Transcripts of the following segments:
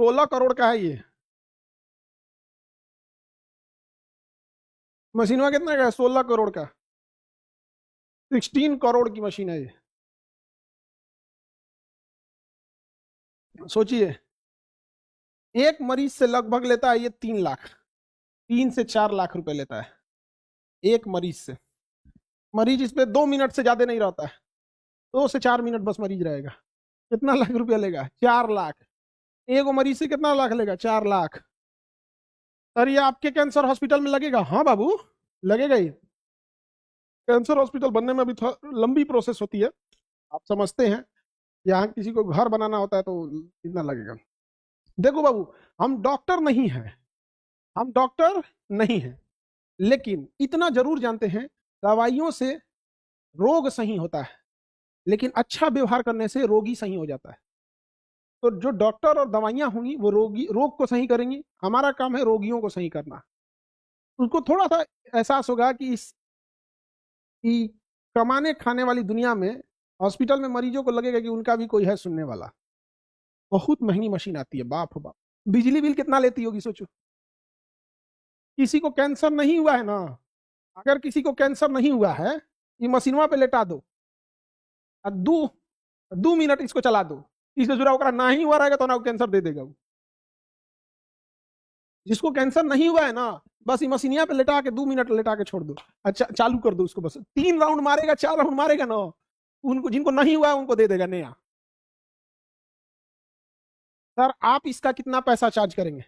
16 करोड़ का है ये। मशीनवा कितना का है? 16 करोड़ का। 16 करोड़ की मशीन है ये। सोचिए, एक मरीज से लगभग लेता है ये 3 लाख, 3 से 4 लाख रुपए लेता है एक मरीज से। मरीज इस पे 2 मिनट से ज्यादा नहीं रहता है, 2 से 4 मिनट बस मरीज रहेगा। कितना लाख रुपया लेगा? 4 लाख। एक मरीज से कितना लाख लेगा? 4 लाख। सर ये आपके कैंसर हॉस्पिटल में लगेगा? हाँ बाबू, लगेगा ही। कैंसर हॉस्पिटल बनने में भी लंबी प्रोसेस होती है, आप समझते हैं। यहाँ किसी को घर बनाना होता है तो कितना लगेगा। देखो बाबू, हम डॉक्टर नहीं हैं, हम डॉक्टर नहीं हैं, लेकिन इतना जरूर जानते हैं, दवाइयों से रोग सही होता है, लेकिन अच्छा व्यवहार करने से रोगी सही हो जाता है। तो जो डॉक्टर और दवाइयां होंगी वो रोग को सही करेंगी, हमारा काम है रोगियों को सही करना। उसको थोड़ा सा एहसास होगा कि इस कि कमाने खाने वाली दुनिया में हॉस्पिटल में मरीजों को लगेगा कि उनका भी कोई है सुनने वाला। बहुत महंगी मशीन आती है, बाप बाप। बिजली बिल कितना लेती होगी सोचो। किसी को कैंसर नहीं हुआ है ना, अगर किसी को कैंसर नहीं हुआ है, ये मशीनवा पे लेटा दो और 2 मिनट इसको चला दो, इससे जुड़ा होकर ना ही हुआ रहेगा तो ना कैंसर दे देगा वो। जिसको कैंसर नहीं हुआ है ना, बस ये मशीनिया पे लेटा के 2 मिनट लेटा के छोड़ दो, अच्छा चालू कर दो उसको, बस 3 राउंड मारेगा, 4 राउंड मारेगा ना, उनको जिनको नहीं हुआ है उनको दे देगा नया। सर आप इसका कितना पैसा चार्ज करेंगे?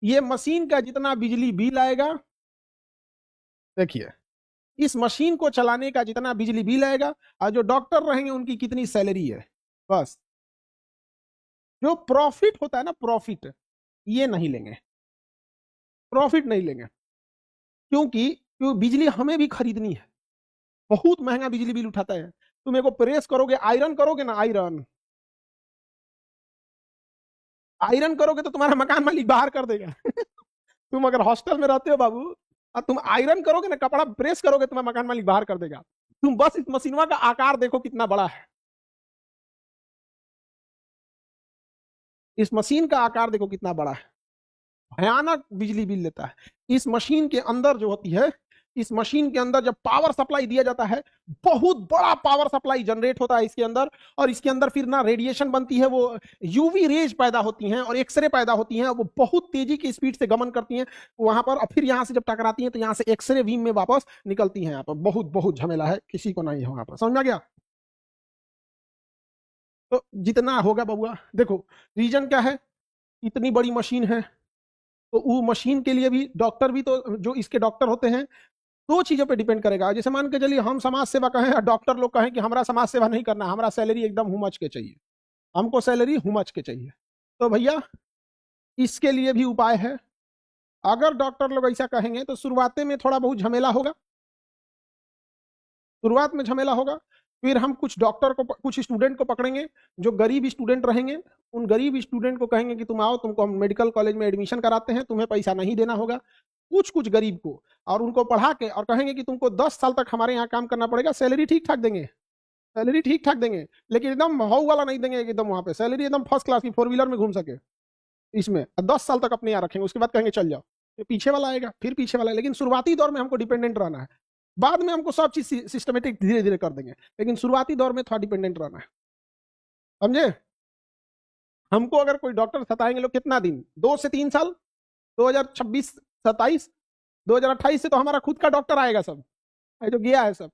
ये मशीन का जितना बिजली बिल आएगा, देखिए इस मशीन को चलाने का जितना बिजली बिल आएगा, और जो डॉक्टर रहेंगे उनकी कितनी सैलरी है, बस। जो प्रॉफिट होता है ना, प्रॉफिट, ये नहीं लेंगे, प्रॉफिट नहीं लेंगे। क्योंकि बिजली हमें भी खरीदनी है, बहुत महंगा बिजली बिल उठाता है। तुम एक प्रेस करोगे, आयरन करोगे ना, आयरन आयरन करोगे तो तुम्हारा मकान मालिक बाहर कर देगा। तुम अगर हॉस्टल में रहते हो बाबू, और तुम आयरन करोगे ना, कपड़ा प्रेस करोगे, तुम्हारा मकान मालिक बाहर कर देगा। तुम बस इस मशीनवा का आकार देखो कितना बड़ा है, इस मशीन का आकार देखो कितना बड़ा है, भयानक बिजली बिल लेता है। इस मशीन के अंदर जो होती है, इस मशीन के अंदर जब पावर सप्लाई दिया जाता है, बहुत बड़ा पावर सप्लाई जनरेट होता है इसके अंदर, और इसके अंदर फिर ना रेडिएशन बनती है, वो यूवी रेज पैदा होती हैं और एक्सरे पैदा होती हैं, वो बहुत तेजी की स्पीड से गमन करती हैं वहां पर, और फिर यहां से जब टकराती हैं तो यहां से एक्सरे बीम में वापस निकलती हैं। यहाँ पर बहुत बहुत झमेला है, किसी को नहीं है वहां पर, समझ में गया? तो जितना होगा बबुआ, देखो रीजन क्या है, इतनी बड़ी मशीन है, तो वो मशीन के लिए भी डॉक्टर भी, तो जो इसके डॉक्टर होते हैं, दो चीजों पे डिपेंड करेगा। जैसे मान के चलिए हम समाज सेवा कहें और डॉक्टर लोग कहें कि हमारा समाज सेवा नहीं करना, हमारा सैलरी एकदम हुमच के चाहिए, हमको सैलरी हुमच के चाहिए, तो भैया इसके लिए भी उपाय है। अगर डॉक्टर लोग ऐसा कहेंगे तो शुरुआत में थोड़ा बहुत झमेला होगा, शुरुआत में झमेला होगा, फिर हम कुछ डॉक्टर को, कुछ स्टूडेंट को पकड़ेंगे जो गरीब स्टूडेंट रहेंगे, उन गरीब स्टूडेंट को कहेंगे कि तुम आओ, तुमको हम मेडिकल कॉलेज में एडमिशन कराते हैं, तुम्हें पैसा नहीं देना होगा, कुछ कुछ गरीब को, और उनको पढ़ा के और कहेंगे कि तुमको 10 साल तक हमारे यहाँ काम करना पड़ेगा, सैलरी ठीक ठाक देंगे, सैलरी ठीक ठाक देंगे, लेकिन एकदम हाउ वाला नहीं देंगे, एकदम वहां पे सैलरी एकदम फर्स्ट क्लास की, 4 व्हीलर में घूम सके इसमें, 10 साल तक अपने यहाँ रखेंगे, उसके बाद कहेंगे चल जाओ, फिर पीछे वाला आएगा, फिर पीछे वाला, लेकिन शुरुआती दौर में हमको डिपेंडेंट रहना है, बाद में हमको सब चीज सिस्टमेटिक धीरे धीरे कर देंगे, लेकिन शुरुआती दौर में थोड़ा डिपेंडेंट रहना है, समझे? हमको अगर कोई डॉक्टर सताएंगे लोग कितना दिन, 2 से 3 साल, 2026 27, 2028 से तो हमारा खुद का डॉक्टर आएगा सब, जो गया है सब,